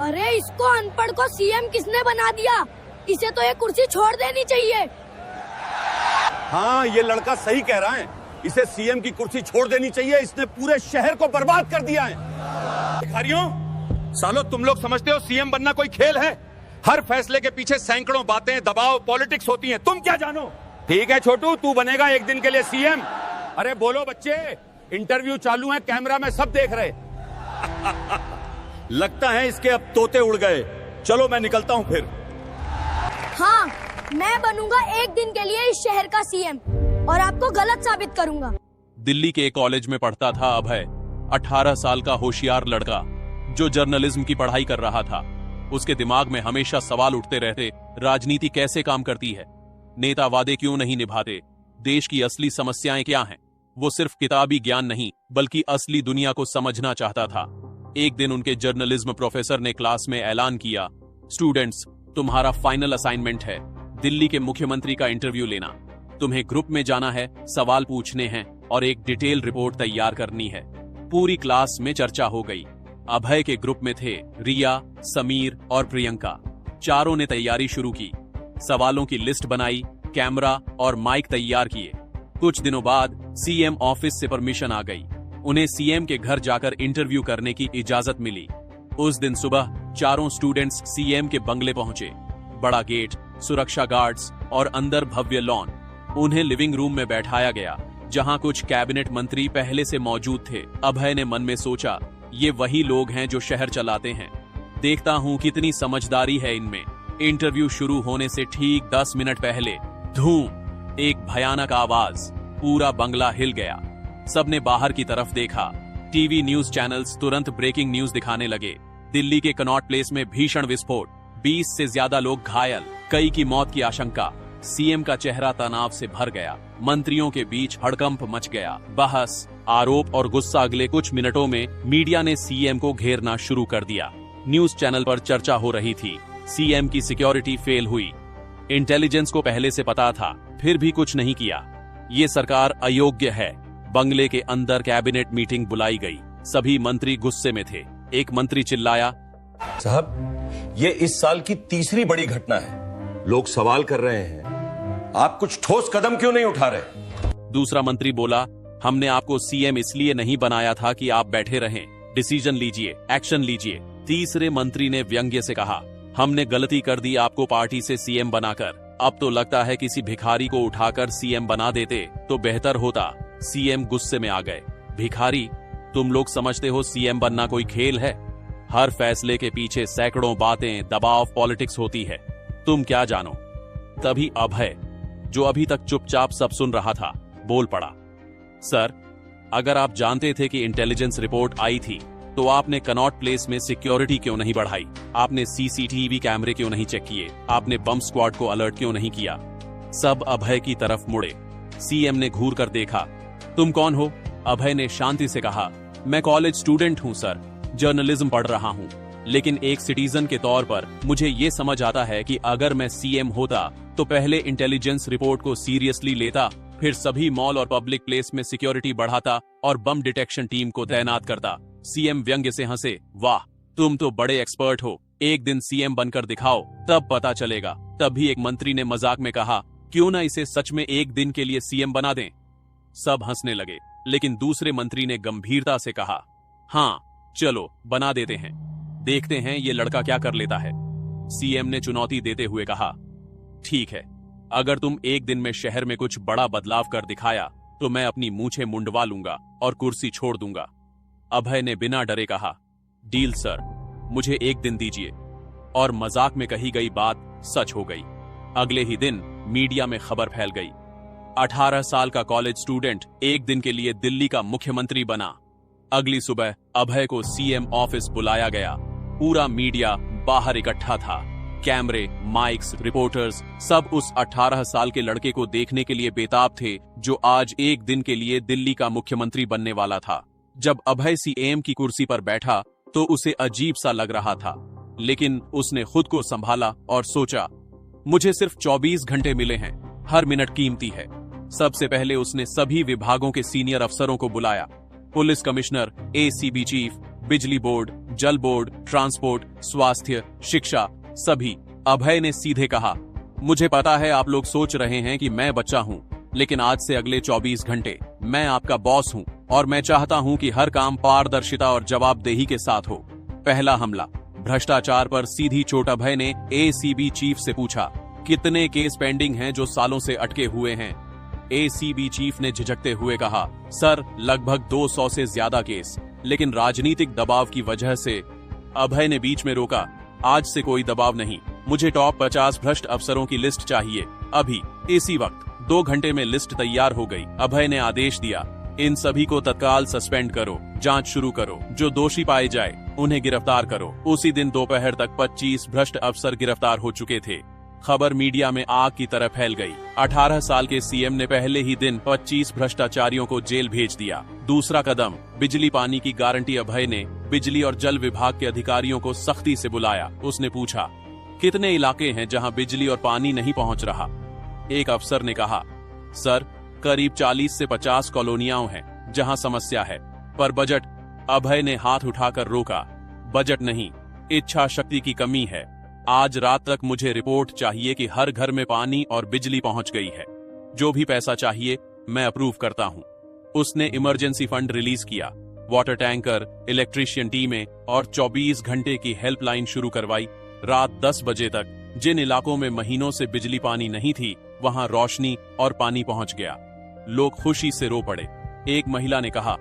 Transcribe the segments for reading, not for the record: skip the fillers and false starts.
अरे इसको अनपढ़ को सीएम किसने बना दिया? इसे तो ये कुर्सी छोड़ देनी चाहिए। हाँ, ये लड़का सही कह रहा है, इसे सीएम की कुर्सी छोड़ देनी चाहिए। इसने पूरे शहर को बर्बाद कर दिया है। भिखारियों, सालो तुम लोग समझते हो सीएम बनना कोई खेल है? हर फैसले के पीछे सैकड़ों बातें, दबाव, पॉलिटिक्स होती हैं। तुम क्या जानो? ठीक है छोटू, तू बनेगा एक दिन के लिए सीएम। अरे बोलो बच्चे, इंटरव्यू चालू है, कैमरा में सब देख रहे। लगता है इसके अब तोते उड़ गए। चलो मैं निकलता हूँ फिर। हाँ, मैं बनूंगा एक दिन के लिए इस शहर का सीएम और आपको गलत साबित करूंगा। दिल्ली के एक कॉलेज में पढ़ता था अभय, 18 साल का होशियार लड़का जो जर्नलिज्म की पढ़ाई कर रहा था। उसके दिमाग में हमेशा सवाल उठते रहते, राजनीति कैसे काम करती है, नेता वादे क्यों नहीं निभाते, देश की असली समस्याएं क्या हैं। वो सिर्फ किताबी ज्ञान नहीं बल्कि असली दुनिया को समझना चाहता था। एक दिन उनके जर्नलिज्म प्रोफेसर ने क्लास में ऐलान किया, स्टूडेंट्स, तुम्हारा फाइनल असाइनमेंट है दिल्ली के मुख्यमंत्री का इंटरव्यू लेना। तुम्हें ग्रुप में जाना है, सवाल पूछने हैं और एक डिटेल रिपोर्ट तैयार करनी है। पूरी क्लास में चर्चा हो गई। अभय के ग्रुप में थे रिया, समीर और प्रियंका। चारों ने तैयारी शुरू की, सवालों की लिस्ट बनाई, कैमरा और माइक तैयार किए। कुछ दिनों बाद सीएम ऑफिस से परमिशन आ गई। उन्हें सीएम के घर जाकर इंटरव्यू करने की इजाजत मिली। उस दिन सुबह चारों स्टूडेंट्स सीएम के बंगले पहुंचे। बड़ा गेट, सुरक्षा गार्ड्स और अंदर भव्य लॉन। उन्हें लिविंग रूम में बैठाया गया जहां कुछ कैबिनेट मंत्री पहले से मौजूद थे। अभय ने मन में सोचा, ये वही लोग हैं जो शहर चलाते हैं। देखता हूं कितनी समझदारी है इनमें। इंटरव्यू शुरू होने से ठीक 10 मिनट पहले धूम, एक भयानक आवाज, पूरा बंगला हिल गया। सबने बाहर की तरफ देखा। टीवी न्यूज चैनल्स तुरंत ब्रेकिंग न्यूज दिखाने लगे। दिल्ली के कनॉट प्लेस में भीषण विस्फोट, 20 से ज्यादा लोग घायल, कई की मौत की आशंका। सीएम का चेहरा तनाव से भर गया। मंत्रियों के बीच हड़कंप मच गया। बहस, आरोप और गुस्सा। अगले कुछ मिनटों में मीडिया ने सीएम को घेरना शुरू कर दिया। न्यूज चैनल पर चर्चा हो रही थी, सीएम की सिक्योरिटी फेल हुई। इंटेलिजेंस को पहले से पता था, फिर भी कुछ नहीं किया। ये सरकार अयोग्य है। बंगले के अंदर कैबिनेट मीटिंग बुलाई गई। सभी मंत्री गुस्से में थे। एक मंत्री चिल्लाया, साहब, ये इस साल की तीसरी बड़ी घटना है। लोग सवाल कर रहे हैं, आप कुछ ठोस कदम क्यों नहीं उठा रहे? दूसरा मंत्री बोला, हमने आपको सीएम इसलिए नहीं बनाया था कि आप बैठे रहें। डिसीजन लीजिए, एक्शन लीजिए। तीसरे मंत्री ने व्यंग्य से कहा, हमने गलती कर दी आपको पार्टी से सीएम बनाकर। अब तो लगता है किसी भिखारी को उठाकर सीएम बना देते तो बेहतर होता। सीएम गुस्से में आ गए। भिखारी? तुम लोग समझते हो सीएम बनना कोई खेल है? हर फैसले के पीछे सैकड़ों बातें, दबाव, पॉलिटिक्स होती है। तुम क्या जानो? तभी अभय, जो अभी तक चुपचाप सब सुन रहा था, बोल पड़ा, सर, अगर आप जानते थे कि इंटेलिजेंस रिपोर्ट आई थी तो आपने कनॉट प्लेस में सिक्योरिटी क्यों नहीं बढ़ाई? आपने सीसीटीवी कैमरे क्यों नहीं चेक किए? आपने बम स्क्वाड को अलर्ट क्यों नहीं किया? सब अभय की तरफ मुड़े। सीएम ने घूर कर देखा। तुम कौन हो? अभय ने शांति से कहा, मैं कॉलेज स्टूडेंट हूं सर, जर्नलिज्म पढ़ रहा हूं। लेकिन एक सिटीजन के तौर पर मुझे ये समझ आता है कि अगर मैं सीएम होता तो पहले इंटेलिजेंस रिपोर्ट को सीरियसली लेता, फिर सभी मॉल और पब्लिक प्लेस में सिक्योरिटी बढ़ाता और बम डिटेक्शन टीम को तैनात करता। सीएम व्यंग्य से हंसे, वाह, तुम तो बड़े एक्सपर्ट हो। एक दिन सीएम बनकर दिखाओ, तब पता चलेगा। तभी एक मंत्री ने मजाक में कहा, क्यों ना इसे सच में एक दिन के लिए सीएम बना दें? सब हंसने लगे, लेकिन दूसरे मंत्री ने गंभीरता से कहा, हाँ चलो बना देते हैं, देखते हैं ये लड़का क्या कर लेता है। सीएम ने चुनौती देते हुए कहा, ठीक है, अगर तुम एक दिन में शहर में कुछ बड़ा बदलाव कर दिखाया तो मैं अपनी मूंछें मुंडवा लूंगा और कुर्सी छोड़ दूंगा। अभय ने बिना डरे कहा, डील सर, मुझे एक दिन दीजिए। और मजाक में कही गई बात सच हो गई। अगले ही दिन मीडिया में खबर फैल गई, 18 साल का कॉलेज स्टूडेंट एक दिन के लिए दिल्ली का मुख्यमंत्री बना। अगली सुबह अभय को सीएम ऑफिस बुलाया गया। पूरा मीडिया बाहर इकट्ठा था। कैमरे, माइक्स, रिपोर्टर्स सब उस 18 साल के लड़के को देखने के लिए बेताब थे जो आज एक दिन के लिए दिल्ली का मुख्यमंत्री बनने वाला था। जब अभय सीएम की कुर्सी पर बैठा तो उसे अजीब सा लग रहा था, लेकिन उसने खुद को संभाला और सोचा, मुझे सिर्फ 24 घंटे मिले हैं, हर मिनट कीमती है। सबसे पहले उसने सभी विभागों के सीनियर अफसरों को बुलाया, पुलिस कमिश्नर, एसीबी चीफ, बिजली बोर्ड, जल बोर्ड, ट्रांसपोर्ट, स्वास्थ्य, शिक्षा, सभी। अभय ने सीधे कहा, मुझे पता है आप लोग सोच रहे हैं कि मैं बच्चा हूँ, लेकिन आज से अगले 24 घंटे मैं आपका बॉस हूँ और मैं चाहता हूँ कि हर काम पारदर्शिता और जवाबदेही के साथ हो। पहला हमला, भ्रष्टाचार पर सीधी चोट। अभय ने एसीबी चीफ से पूछा, कितने केस पेंडिंग हैं जो सालों से अटके हुए हैं? एसीबी चीफ ने झिझकते हुए कहा, सर लगभग 200 से ज्यादा केस, लेकिन राजनीतिक दबाव की वजह से। अभय ने बीच में रोका, आज से कोई दबाव नहीं, मुझे टॉप 50 भ्रष्ट अफसरों की लिस्ट चाहिए अभी, इसी वक्त। 2 घंटे में लिस्ट तैयार हो गई। अभय ने आदेश दिया, इन सभी को तत्काल सस्पेंड करो, जांच शुरू करो, जो दोषी पाए जाए उन्हें गिरफ्तार करो। उसी दिन दोपहर तक 25 भ्रष्ट अफसर गिरफ्तार हो चुके थे। खबर मीडिया में आग की तरह फैल गई। 18 साल के सीएम ने पहले ही दिन 25 भ्रष्टाचारियों को जेल भेज दिया। दूसरा कदम, बिजली पानी की गारंटी। अभय ने बिजली और जल विभाग के अधिकारियों को सख्ती से बुलाया। उसने पूछा, कितने इलाके हैं जहां बिजली और पानी नहीं पहुंच रहा? एक अफसर ने कहा, सर करीब 40 से 50 कॉलोनियां हैं जहां समस्या है। पर बजट? अभय ने हाथ उठाकर रोका, बजट नहीं, इच्छा शक्ति की कमी है। आज रात तक मुझे रिपोर्ट चाहिए कि हर घर में पानी और बिजली पहुंच गई है। जो भी पैसा चाहिए मैं अप्रूव करता हूं। उसने इमरजेंसी फंड रिलीज किया, वाटर टैंकर, इलेक्ट्रीशियन टीमें और 24 घंटे की हेल्पलाइन शुरू करवाई। रात 10 बजे तक जिन इलाकों में महीनों से बिजली पानी नहीं थी, वहां रोशनी और पानी पहुंच गया। लोग खुशी से रो पड़े। एक महिला ने कहा,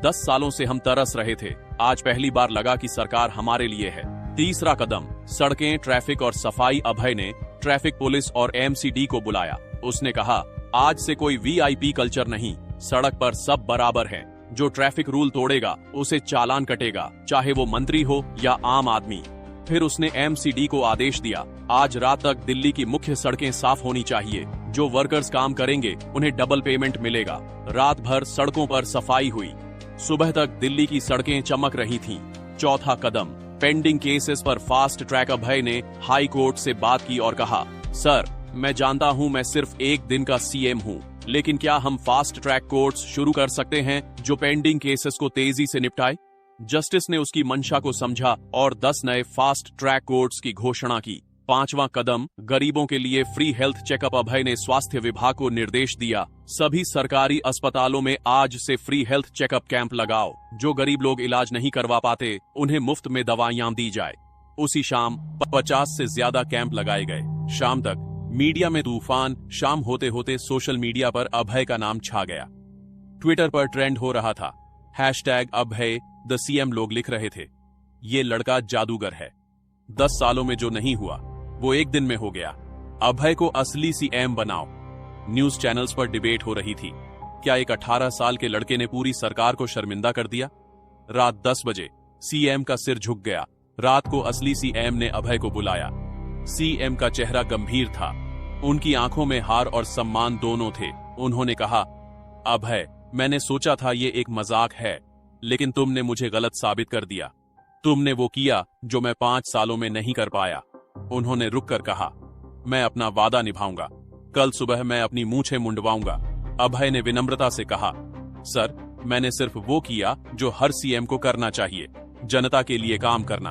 10 सालों से हम तरस रहे थे, आज पहली बार लगा कि सरकार हमारे लिए है। तीसरा कदम, सड़कें, ट्रैफिक और सफाई। अभय ने ट्रैफिक पुलिस और एमसीडी को बुलाया। उसने कहा, आज से कोई वीआईपी कल्चर नहीं, सड़क पर सब बराबर हैं। जो ट्रैफिक रूल तोड़ेगा उसे चालान कटेगा, चाहे वो मंत्री हो या आम आदमी। फिर उसने एमसीडी को आदेश दिया, आज रात तक दिल्ली की मुख्य सड़कें साफ होनी चाहिए। जो वर्कर्स काम करेंगे उन्हें डबल पेमेंट मिलेगा। रात भर सड़कों पर सफाई हुई। सुबह तक दिल्ली की सड़कें चमक रही थीं। चौथा कदम, पेंडिंग केसेस पर फास्ट ट्रैक। अभय ने हाई कोर्ट से बात की और कहा, सर मैं जानता हूं मैं सिर्फ एक दिन का सीएम हूं, लेकिन क्या हम फास्ट ट्रैक कोर्ट्स शुरू कर सकते हैं जो पेंडिंग केसेस को तेजी से निपटाए? जस्टिस ने उसकी मंशा को समझा और 10 नए फास्ट ट्रैक कोर्ट्स की घोषणा की। पांचवा कदम, गरीबों के लिए फ्री हेल्थ चेकअप। अभय ने स्वास्थ्य विभाग को निर्देश दिया, सभी सरकारी अस्पतालों में आज से फ्री हेल्थ चेकअप कैंप लगाओ। जो गरीब लोग इलाज नहीं करवा पाते उन्हें मुफ्त में दवाइयां दी जाए। उसी शाम 50 से ज्यादा कैंप लगाए गए। शाम तक मीडिया में तूफान। शाम होते होते सोशल मीडिया पर अभय का नाम छा गया। ट्विटर पर ट्रेंड हो रहा था, #अभय द सीएम। लोग लिख रहे थे, ये लड़का जादूगर है, 10 सालों में जो नहीं हुआ वो एक दिन में हो गया। अभय को असली सीएम बनाओ। न्यूज चैनल्स पर डिबेट हो रही थी, क्या एक 18 साल के लड़के ने पूरी सरकार को शर्मिंदा कर दिया? रात 10 बजे सीएम का सिर झुक गया। रात को असली सीएम ने अभय को बुलाया। सीएम का चेहरा गंभीर था, उनकी आंखों में हार और सम्मान दोनों थे। उन्होंने कहा, अभय मैंने सोचा था ये एक मजाक है, लेकिन तुमने मुझे गलत साबित कर दिया। तुमने वो किया जो मैं 5 सालों में नहीं कर पाया। उन्होंने रुककर कहा, मैं अपना वादा निभाऊंगा, कल सुबह मैं अपनी मूंछें मुंडवाऊंगा। अभय ने विनम्रता से कहा, सर मैंने सिर्फ वो किया जो हर सीएम को करना चाहिए, जनता के लिए काम करना।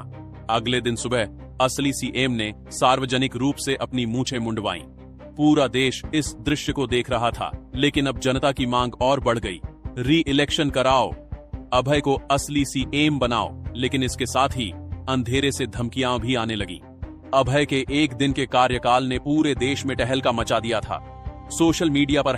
अगले दिन सुबह असली सीएम ने सार्वजनिक रूप से अपनी मूंछें मुंडवाईं। पूरा देश इस दृश्य को देख रहा था, लेकिन अब जनता की मांग और बढ़ गई, री इलेक्शन कराओ, अभय को असली सीएम बनाओ। लेकिन इसके साथ ही अंधेरे से धमकियां भी आने लगी। अभय के एक दिन के कार्यकाल ने पूरे देश में टहलका मचा दिया था। सोशल मीडिया पर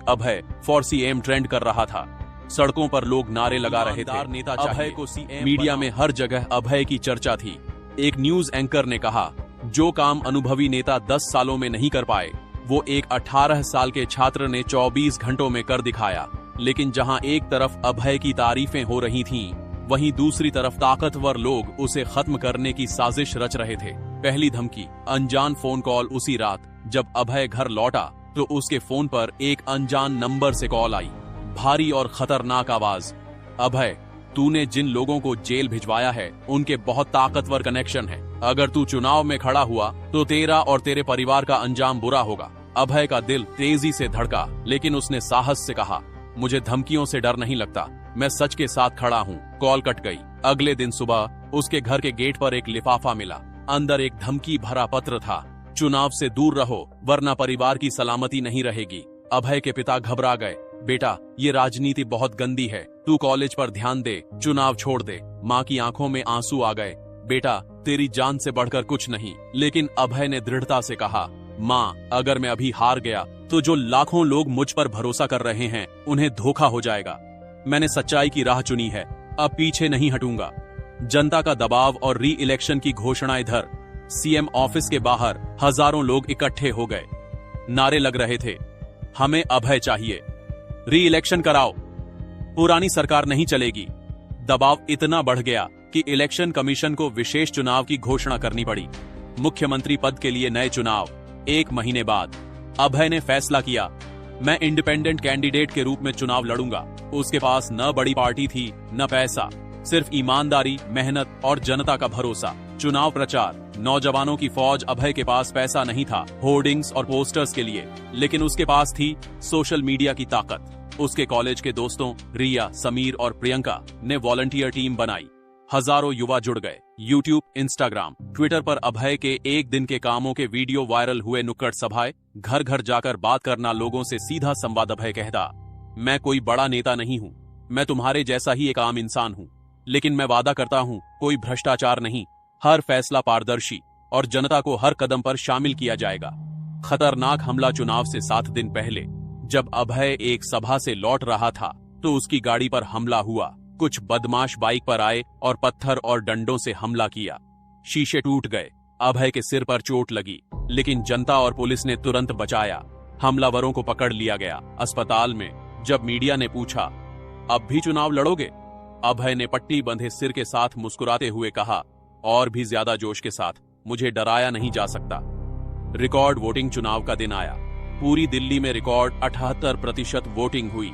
#अभय फॉर सीएम ट्रेंड कर रहा था। सड़कों पर लोग नारे लगा रहे थे, नेता अभय को सीएम। मीडिया में हर जगह अभय की चर्चा थी। एक न्यूज एंकर ने कहा, जो काम अनुभवी नेता 10 सालों में नहीं कर पाए, वो एक 18 साल के छात्र ने 24 घंटों में कर दिखाया। लेकिन जहां एक तरफ अभय की तारीफें हो रही थीं, वहीं दूसरी तरफ ताकतवर लोग उसे खत्म करने की साजिश रच रहे थे। पहली धमकी, अनजान फोन कॉल। उसी रात जब अभय घर लौटा तो उसके फोन पर एक अनजान नंबर से कॉल आई। भारी और खतरनाक आवाज, अभय तूने जिन लोगों को जेल भिजवाया है उनके बहुत ताकतवर कनेक्शन है। अगर तू चुनाव में खड़ा हुआ तो तेरा और तेरे परिवार का अंजाम बुरा होगा। अभय का दिल तेजी से धड़का, लेकिन उसने साहस से कहा, मुझे धमकियों से डर नहीं लगता, मैं सच के साथ खड़ा हूँ। कॉल कट गई। अगले दिन सुबह उसके घर के गेट पर एक लिफाफा मिला। अंदर एक धमकी भरा पत्र था, चुनाव से दूर रहो वरना परिवार की सलामती नहीं रहेगी। अभय के पिता घबरा गए। बेटा, ये राजनीति बहुत गंदी है, तू कॉलेज पर ध्यान दे, चुनाव छोड़ दे। माँ की आंखों में आंसू आ गए। बेटा, तेरी जान से बढ़कर कुछ नहीं। लेकिन अभय ने दृढ़ता से कहा, माँ, अगर मैं अभी हार गया तो जो लाखों लोग मुझ पर भरोसा कर रहे हैं उन्हें धोखा हो जाएगा। मैंने सच्चाई की राह चुनी है, अब पीछे नहीं हटूंगा। जनता का दबाव और री इलेक्शन की घोषणा इधर, सीएम ऑफिस के बाहर हजारों लोग इकट्ठे हो गए। नारे लग रहे थे, हमें अभय चाहिए, री इलेक्शन कराओ, पुरानी सरकार नहीं चलेगी। दबाव इतना बढ़ गया कि इलेक्शन कमीशन को विशेष चुनाव की घोषणा करनी पड़ी। मुख्यमंत्री पद के लिए नए चुनाव। 1 महीने बाद अभय ने फैसला किया, मैं इंडिपेंडेंट कैंडिडेट के रूप में चुनाव लड़ूंगा। उसके पास न बड़ी पार्टी थी न पैसा, सिर्फ ईमानदारी, मेहनत और जनता का भरोसा। चुनाव प्रचार, नौजवानों की फौज। अभय के पास पैसा नहीं था होर्डिंग्स और पोस्टर्स के लिए, लेकिन उसके पास थी सोशल मीडिया की ताकत। उसके कॉलेज के दोस्तों रिया, समीर और प्रियंका ने वॉलंटियर टीम बनाई। हजारों युवा जुड़ गए। यूट्यूब, इंस्टाग्राम, ट्विटर पर अभय के एक दिन के कामों के वीडियो वायरल हुए। नुक्कड़ सभाएं, घर घर जाकर बात करना, लोगों से सीधा संवाद। अभय कहता, मैं कोई बड़ा नेता नहीं हूँ, मैं तुम्हारे जैसा ही एक आम इंसान हूँ, लेकिन मैं वादा करता हूँ कोई भ्रष्टाचार नहीं, हर फैसला पारदर्शी और जनता को हर कदम पर शामिल किया जाएगा। खतरनाक हमला। चुनाव से 7 दिन पहले जब अभय एक सभा से लौट रहा था तो उसकी गाड़ी पर हमला हुआ। कुछ बदमाश बाइक पर आए और पत्थर और डंडों से हमला किया। शीशे टूट गए। अभय के सिर पर चोट लगी, लेकिन जनता और पुलिस ने तुरंत बचाया। हमलावरों को पकड़ लिया गया। अस्पताल में जब मीडिया ने पूछा, अब भी चुनाव लड़ोगे, अभय ने पट्टी बंधे सिर के साथ मुस्कुराते हुए कहा, और भी ज्यादा जोश के साथ, मुझे डराया नहीं जा सकता। Record voting. चुनाव का दिन आया। पूरी दिल्ली में रिकॉर्ड 78% वोटिंग हुई।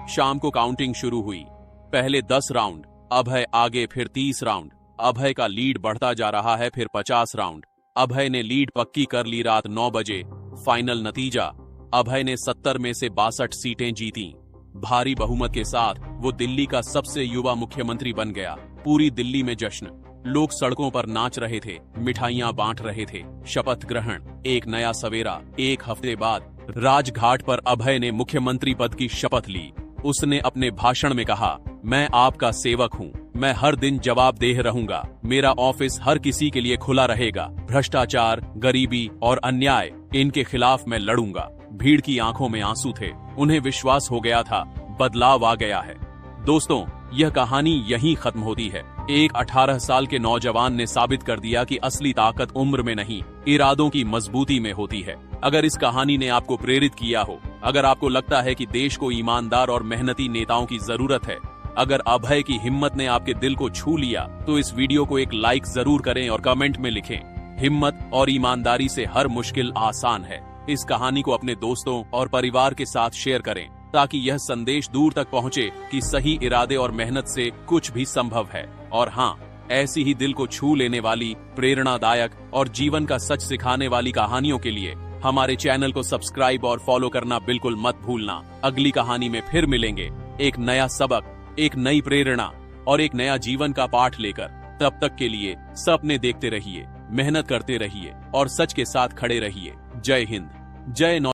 शाम को काउंटिंग शुरू हुई। पहले 10 राउंड, अभय आगे, फिर 30 राउंड। अभय का लीड बढ़ता जा रहा है, फिर 50 राउंड। अभय ने लीड पक्की कर ली। रात 9 बजे फाइनल नतीजा, अभय ने 70 में से 62 सीटें जीती। भारी बहुमत के साथ वो दिल्ली का सबसे युवा मुख्यमंत्री बन गया। पूरी दिल्ली में जश्न। लोग सड़कों पर नाच रहे थे, मिठाइयां बांट रहे थे। शपथ ग्रहण, एक नया सवेरा। 1 हफ्ते बाद राजघाट पर अभय ने मुख्यमंत्री पद की शपथ ली। उसने अपने भाषण में कहा, मैं आपका सेवक हूँ, मैं हर दिन जवाबदेह रहूंगा। मेरा ऑफिस हर किसी के लिए खुला रहेगा। भ्रष्टाचार, गरीबी और अन्याय, इनके खिलाफ मैं लड़ूंगा। भीड़ की आंखों में आंसू थे। उन्हें विश्वास हो गया था बदलाव आ गया है। दोस्तों, यह कहानी यहीं खत्म होती है। एक 18 साल के नौजवान ने साबित कर दिया कि असली ताकत उम्र में नहीं, इरादों की मजबूती में होती है। अगर इस कहानी ने आपको प्रेरित किया हो, अगर आपको लगता है कि देश को ईमानदार और मेहनती नेताओं की जरूरत है, अगर अभय की हिम्मत ने आपके दिल को छू लिया, तो इस वीडियो को एक लाइक जरूर करें और कमेंट में लिखें, हिम्मत और ईमानदारी से हर मुश्किल आसान है। इस कहानी को अपने दोस्तों और परिवार के साथ शेयर करें, ताकि यह संदेश दूर तक पहुंचे कि सही इरादे और मेहनत से कुछ भी संभव है। और हाँ, ऐसी ही दिल को छू लेने वाली, प्रेरणादायक और जीवन का सच सिखाने वाली कहानियों के लिए हमारे चैनल को सब्सक्राइब और फॉलो करना बिल्कुल मत भूलना। अगली कहानी में फिर मिलेंगे, एक नया सबक, एक नई प्रेरणा और एक नया जीवन का पाठ लेकर। तब तक के लिए सपने देखते रहिए, मेहनत करते रहिए और सच के साथ खड़े रहिए। जय हिंद, जय